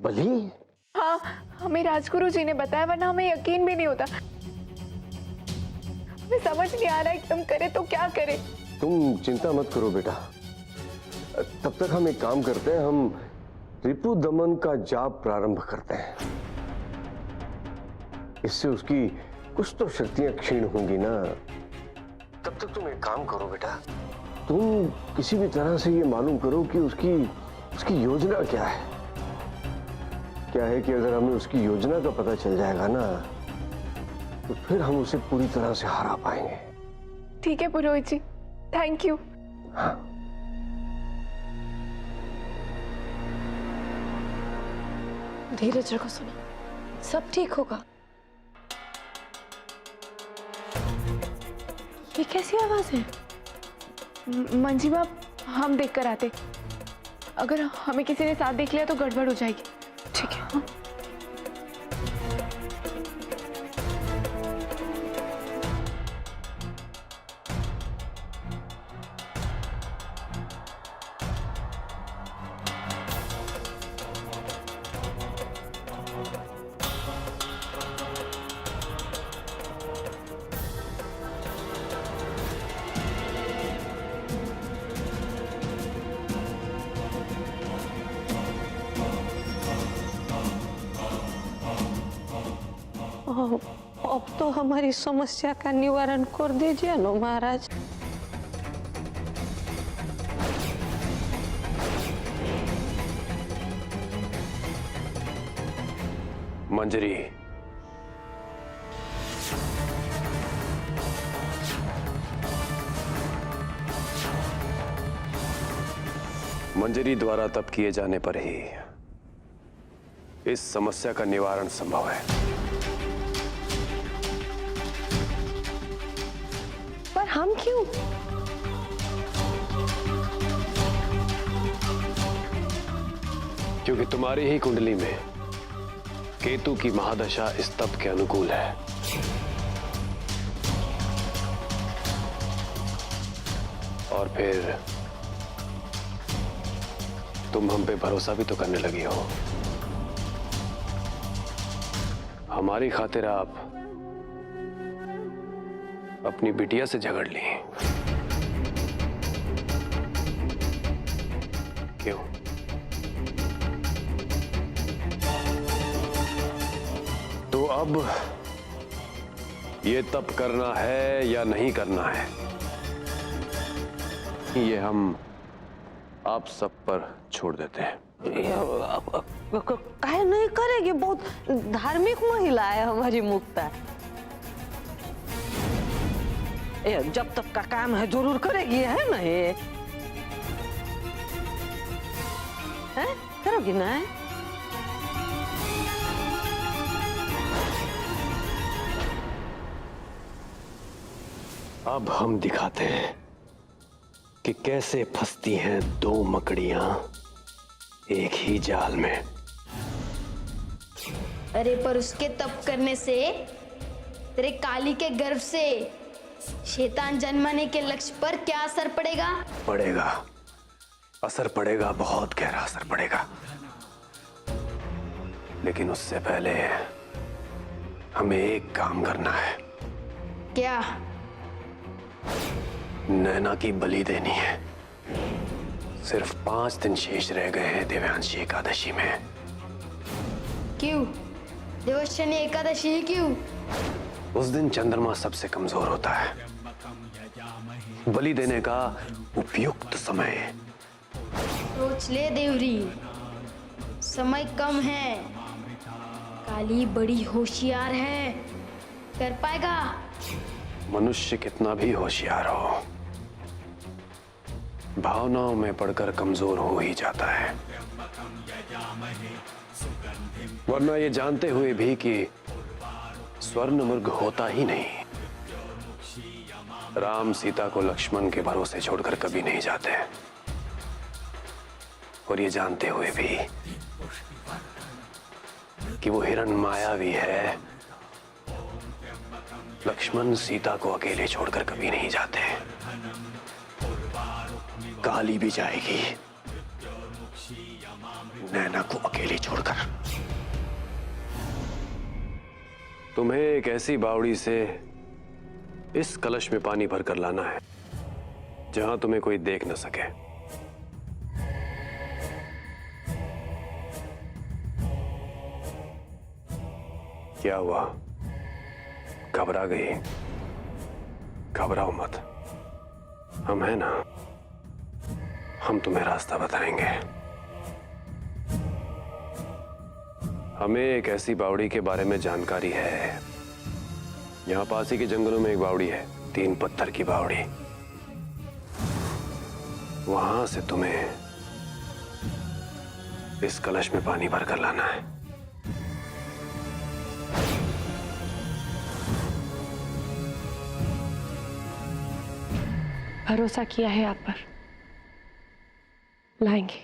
बलि? हाँ, हमें राजगुरु जी ने बताया, वरना हमें यकीन भी नहीं होता। हमें समझ नहीं आ रहा है कि हम करें तो क्या करें। तुम चिंता मत करो बेटा, तब तक हम एक काम करते हैं, हम रिपु दमन का जाप प्रारंभ करते हैं। इससे उसकी कुछ तो शक्तियां क्षीण होंगी ना। तब तक तुम एक काम करो बेटा, तुम किसी भी तरह से ये मालूम करो कि उसकी योजना क्या है। क्या है कि अगर हमें उसकी योजना का पता चल जाएगा ना, तो फिर हम उसे पूरी तरह से हरा पाएंगे। ठीक है पुरोहित जी, थैंक यू। हाँ। धीरज रखो सुना, सब ठीक होगा। ये कैसी आवाज है? मंजीमा, हम देख कर आते। अगर हमें किसी ने साथ देख लिया तो गड़बड़ हो जाएगी। ठीक है। हाँ? अब तो हमारी समस्या का निवारण कर दीजिए ना महाराज। मंजरी, मंजरी द्वारा तप किए जाने पर ही इस समस्या का निवारण संभव है। पर हम क्यों? क्योंकि तुम्हारी ही कुंडली में केतु की महादशा इस तप के अनुकूल है। और फिर तुम हम पे भरोसा भी तो करने लगी हो। हमारी खातिर आप अपनी बिटिया से झगड़ ली। क्यों? तो अब ये तप करना है या नहीं करना है, ये हम आप सब पर छोड़ देते हैं। काहे नहीं करेगी? बहुत धार्मिक महिला है हमारी मुक्ता। जब तक का काम है जरूर करेगी, है ना? ये है? करोगी ना? अब हम दिखाते हैं कि कैसे फंसती हैं दो मकड़ियां एक ही जाल में। अरे पर उसके तप करने से, तेरे काली के गर्भ से शैतान जन्माने के लक्ष्य पर क्या असर पड़ेगा? पड़ेगा, असर पड़ेगा, बहुत गहरा असर पड़ेगा। लेकिन उससे पहले हमें एक काम करना है। क्या? नैना की बलि देनी है। सिर्फ 5 दिन शेष रह गए हैं देवयांशी एकादशी में। क्यों? देवशनी एकादशी ही क्यों? उस दिन चंद्रमा सबसे कमजोर होता है। बलि देने का उपयुक्त समय। सोच ले देवरी, समय कम है। काली बड़ी होशियार है, कर पाएगा। मनुष्य कितना भी होशियार हो, भावनाओं में पड़कर कमजोर हो ही जाता है। वरना ये जानते हुए भी कि स्वर्ण मृग होता ही नहीं, राम सीता को लक्ष्मण के भरोसे छोड़कर कभी नहीं जाते। और ये जानते हुए भी कि वो हिरण मायावी है, लक्ष्मण सीता को अकेले छोड़कर कभी नहीं जाते। काली भी जाएगी, नैना को अकेले छोड़कर। तुम्हें एक ऐसी बावड़ी से इस कलश में पानी भरकर लाना है जहां तुम्हें कोई देख न सके। क्या हुआ? घबरा गई? घबराओ मत, हम हैं ना, हम तुम्हें रास्ता बताएंगे। हमें एक ऐसी बावड़ी के बारे में जानकारी है। यहां पास ही के जंगलों में एक बावड़ी है, 3 पत्थर की बावड़ी। वहां से तुम्हें इस कलश में पानी भरकर लाना है। भरोसा किया है आप पर, लाएंगे।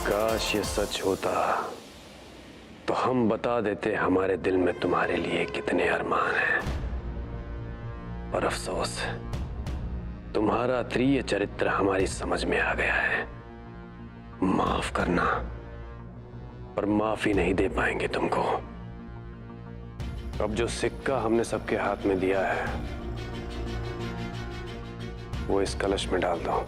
काश ये सच होता तो हम बता देते हमारे दिल में तुम्हारे लिए कितने अरमान हैं। पर अफसोस, तुम्हारा अत्रीय चरित्र हमारी समझ में आ गया है। माफ करना, पर माफी नहीं दे पाएंगे तुमको। अब जो सिक्का हमने सबके हाथ में दिया है वो इस कलश में डाल दो।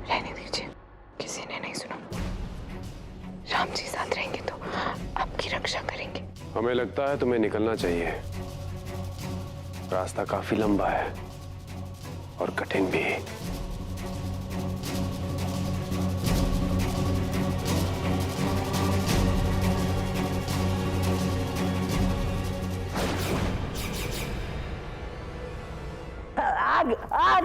रहने दीजिए, किसी ने नहीं सुना। राम जी साथ रहेंगे तो आपकी रक्षा करेंगे। हमें लगता है तुम्हें निकलना चाहिए। रास्ता काफी लंबा है और कठिन भी। आग आग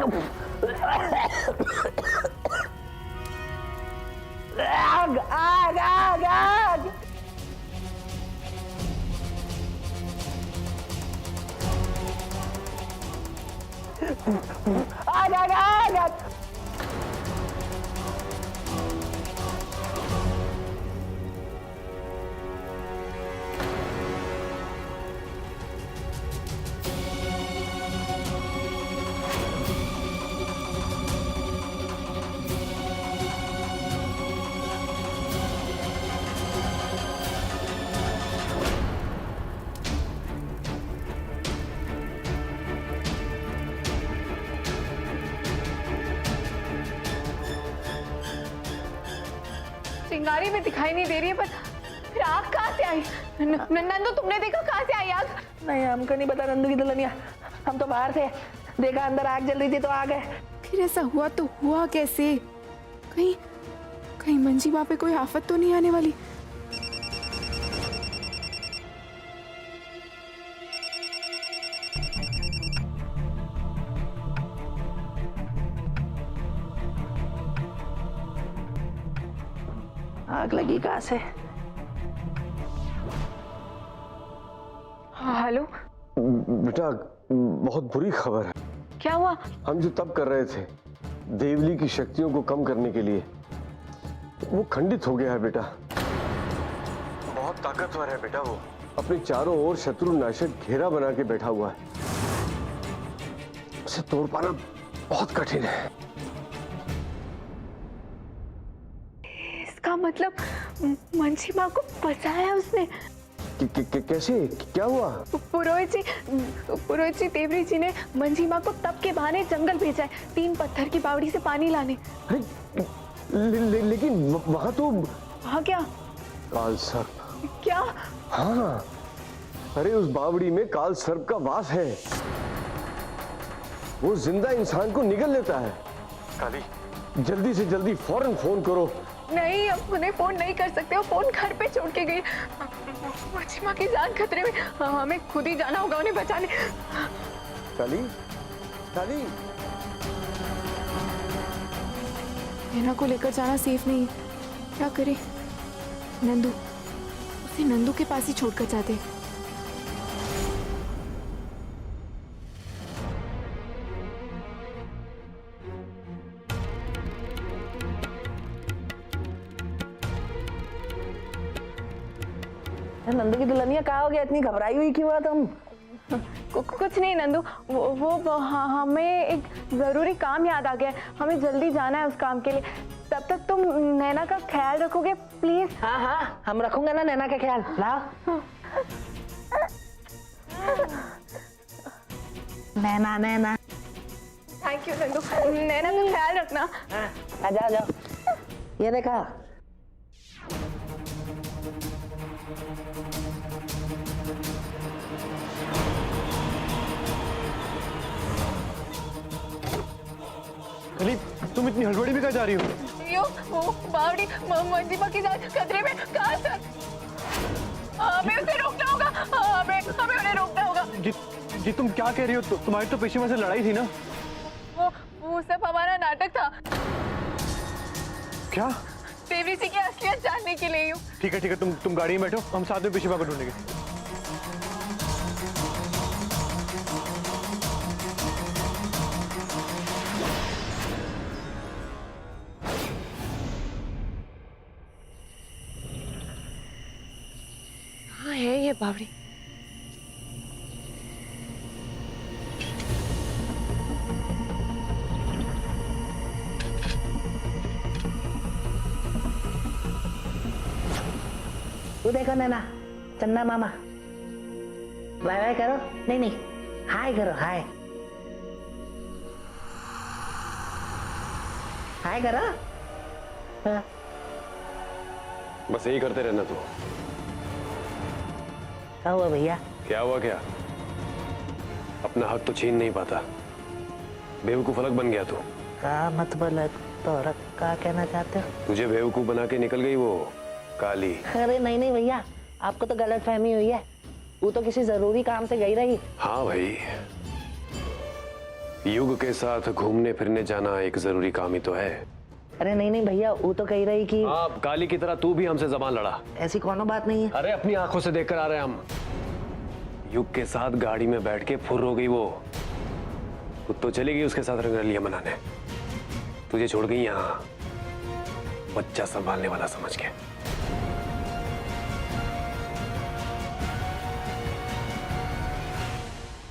आग आग आग आग आग आग आग आग चिंगारी भी दिखाई नहीं दे रही है, पर फिर आग कहाँ से आई? नंदू, तुमने देखा कहाँ से आई आग? नहीं, हमको नहीं पता नंदू की दुल्हनिया। हम तो बाहर थे, देखा अंदर आग जल रही थी तो आ गए। फिर ऐसा हुआ तो हुआ कैसे? कहीं कहीं मंजीबा पे कोई आफत तो नहीं आने वाली? आग लगी कहाँ से? हेलो, बेटा बहुत बुरी खबर है। क्या हुआ? हम जो तप कर रहे थे देवली की शक्तियों को कम करने के लिए, वो खंडित हो गया है बेटा। बहुत ताकतवर है बेटा वो, अपने चारों ओर शत्रु नाशक घेरा बना के बैठा हुआ है। उसे तोड़ पाना बहुत कठिन है। इसका मतलब मंजीबा को बचाया उसने? कैसे? क्या हुआ? पुरोहित जी देवरी जी ने मंजीबा को तप के बहाने जंगल भेजा है, 3 पत्थर की बावड़ी से पानी लाने। लेकिन वहां तो वहां क्या? काल सर्प। क्या? हाँ, अरे उस बावड़ी में काल सर्प का वास है। वो जिंदा इंसान को निगल लेता है। काली, जल्दी से जल्दी फौरन फोन करो। नहीं, अब उन्हें फोन नहीं कर सकते, वो फोन घर पे छोड़ के गई। मछिमा की जान खतरे में, हमें खुद ही जाना होगा उन्हें बचाने। काली, काली, नैना को लेकर जाना सेफ नहीं, क्या करे? नंदू, उसे नंदू के पास ही छोड़कर जाते। नंदू की दुल्हनिया कहाँ हो गया? इतनी घबराई हुई क्यों है तुम? कुछ नहीं नंदू, हमें एक जरूरी काम याद आ गया है, हमें जल्दी जाना है उस काम के लिए। तब तक तुम नैना का ख्याल रखोगे प्लीज? हाँ हाँ, हम रखूंगे ना नैना का ख्याल। लाओ। नैना नैना। थैंक यू नंदू, नैना का ख्याल रखना। हाँ, आ जाओ जाओ। ये देखा, कली, तुम इतनी हड़बड़ी में कहाँ जा रही हो? यो, वो बावड़ी मंजिमा की जान खतरे में। कहाँ सर? हमें उसे रोकना होगा, हमें उन्हें रोकना होगा। जी तुम क्या कह रही हो? तुम्हारी तो पेशेवर से लड़ाई थी ना? वो सब हमारा नाटक था। क्या? देवरी जी की असलियत जानने के लिए हूँ। ठीक है, तुम गाड़ी में बैठो, हम साथ में पेशेवर को ढूंढेंगे। हाँ है ये बावड़ी। तू देखो नैना, चन्ना मामा। बाय बाय करो। नहीं नहीं, हाय करो, हाय हाय करो। हाँ। बस यही करते रहना तू। क्या हुआ भैया? क्या हुआ क्या? अपना हक तो छीन नहीं पाता, बेवकूफ अलग बन गया तू। का मतलब है? तो क्या कहना चाहते हो? तुझे बेवकूफ बना के निकल गई वो काली। अरे नहीं नहीं भैया, आपको तो गलत फहमी हुई है। वो तो किसी जरूरी काम से गई रही। हाँ भाई, युग के साथ घूमने फिरने जाना एक जरूरी काम ही तो है। अरे नहीं नहीं भैया, वो तो कही रही कि आप काली की तरह तू भी हमसे जबान लड़ा। ऐसी कोनो बात नहीं है। अरे अपनी आंखों से देखकर आ रहे हैं हम। युग के साथ गाड़ी में बैठ के फुर्र हो गई वो। खुद तो चली गई उसके साथ रंगरलियां मनाने, तुझे छोड़ गई यहाँ बच्चा संभालने वाला समझ के।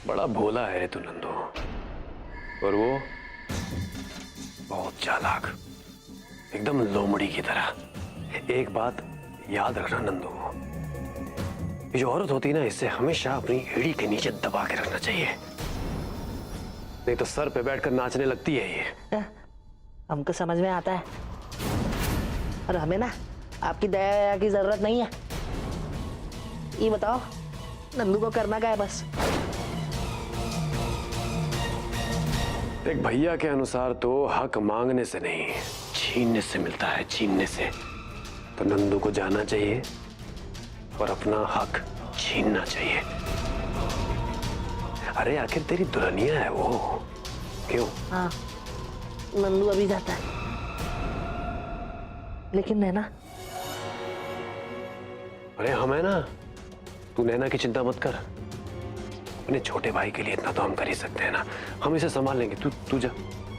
बड़ा भोला है रे तू नंदू, और वो बहुत चालाक, एकदम लोमड़ी की तरह। एक बात याद रखना नंदू, ये जो औरत होती है ना, इससे हमेशा अपनी एड़ी के नीचे दबा के रखना चाहिए, नहीं तो सर पे बैठकर नाचने लगती है ये। हमको समझ में आता है, और हमें ना आपकी दया की जरूरत नहीं है। ये बताओ, नंदू को करना क्या है? बस एक भैया के अनुसार तो हक मांगने से नहीं, छीनने से मिलता है, छीनने से। तो नंदू को जाना चाहिए और अपना हक छीनना चाहिए। अरे आखिर तेरी दुल्हनिया है वो, क्यों? हाँ, नंदू अभी जाता है, लेकिन नैना। अरे हम है ना, तू नैना की चिंता मत कर। अपने छोटे भाई के लिए इतना तो हम कर ही सकते हैं ना, हम इसे संभाल लेंगे। तू जा।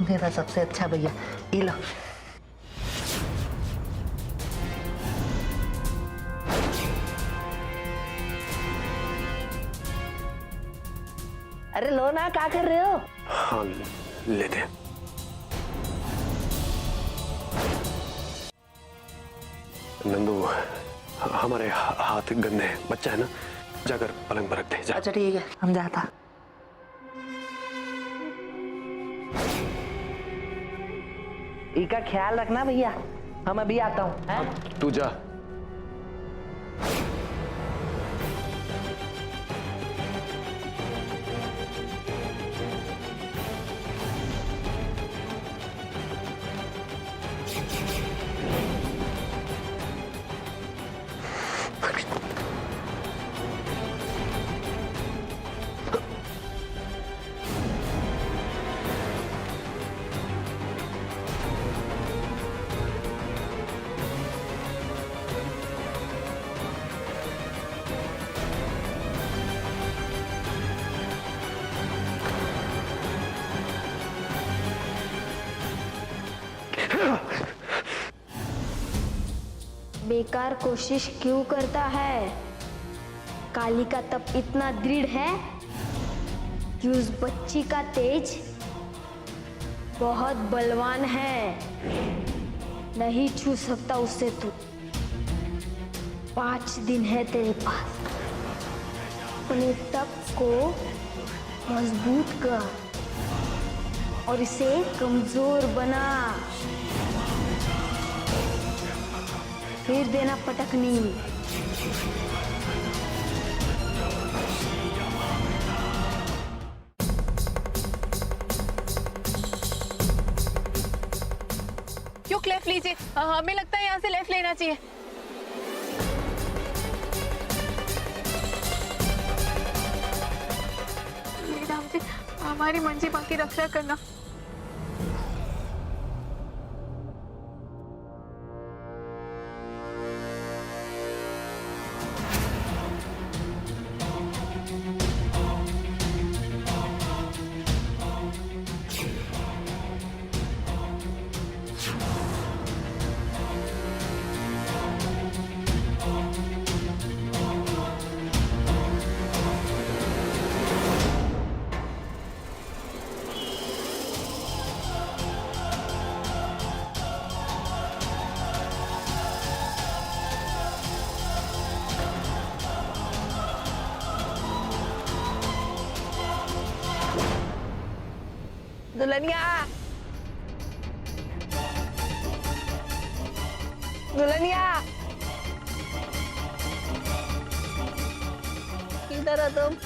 मेरा सबसे अच्छा भैया, ये लो। अरे लो ना, क्या कर रहे हो? हाँ लेते हैं। नंदू, हमारे हाथ गंदे हैं, बच्चा है ना, जाकर पलंग पर रख दे जा। अच्छा ठीक है, हम जाता। इसका ख्याल रखना भैया, हम अभी आता हूँ। तू जा। बेकार कोशिश क्यों करता है? काली का तप इतना दृढ़ है कि उस बच्ची का तेज बहुत बलवान है, नहीं छू सकता उससे तू। 5 दिन है तेरे पास, अपने तप को मजबूत कर और इसे कमजोर बना, फिर देना पटकनी। क्यों लेफ्ट लीजिए, हमें लगता है यहाँ से लेफ्ट लेना चाहिए। राम जी, हमारी मंजी माँ की रक्षा करना। दुल्हनिया, दुल्हनिया, किधर हो तुम?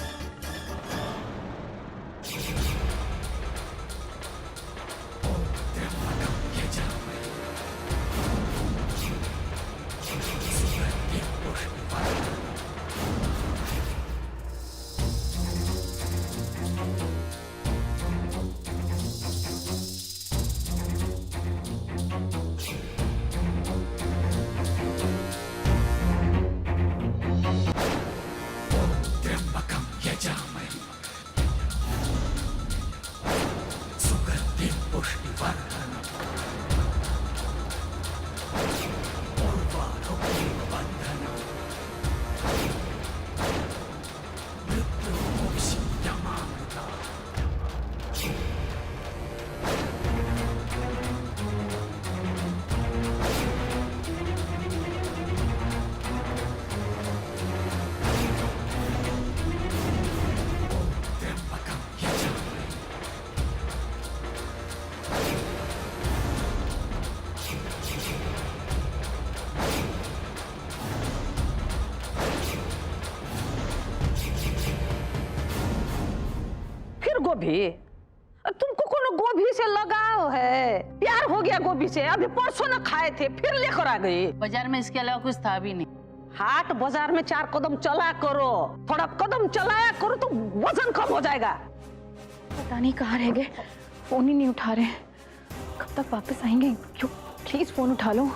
गोभी, तुमको कोनो गोभी से लगाव है? प्यार हो गया गोभी से? अभी परसों न खाए थे, फिर लेकर आ गई। बाजार में इसके अलावा कुछ था भी नहीं। हाट बाजार में 4 कदम चला करो, थोड़ा कदम चलाया करो तो वजन कम हो जाएगा। पता नहीं कहाँ रह गए, फोन ही नहीं उठा रहे। कब तक वापस आएंगे? क्यों, प्लीज फोन उठा लो।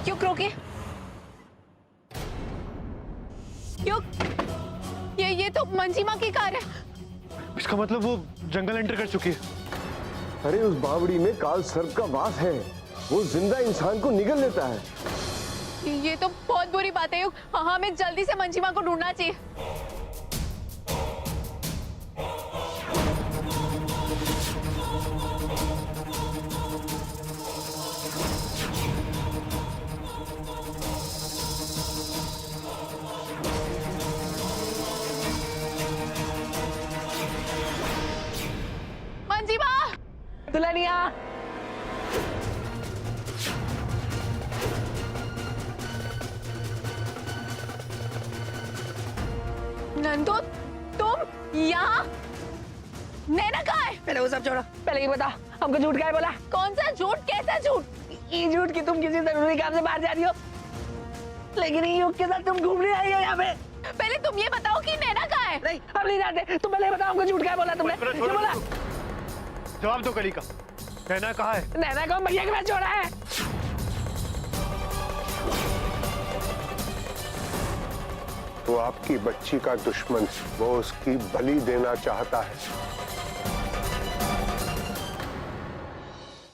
क्यों रोके? क्यों? ये तो मंजीमा की कार है। इसका मतलब वो जंगल एंटर कर चुकी है। अरे उस बावड़ी में काल सर्प का वास है, वो जिंदा इंसान को निगल लेता है। ये तो बहुत बुरी बात है युग, हमें जल्दी से मंजीमा को ढूंढना चाहिए। मंजीमा, दुल्हनिया, नंदू, तुम यहाँ? नैना कहाँ है? पहले वो सब छोड़ो, पहले ये बता, हमको झूठ क्या बोला? कौन सा झूठ? कैसा झूठ? ये झूठ कि तुम किसी जरूरी काम से बाहर जा रही हो, लेकिन ये युग के साथ तुम घूमने आई हो यहाँ पे। पहले तुम ये बताओ कि नैना कहाँ है? नहीं, हम नहीं जानते। तुम पहले बताओ, हमको झूठ क्या बोला तुमने? क्या बोला? जवाब दो कली का। नैना कहाँ है? नैना को भैया के पास छोड़ा है। वो आपकी बच्ची का दुश्मन, वो उसकी बलि देना चाहता है।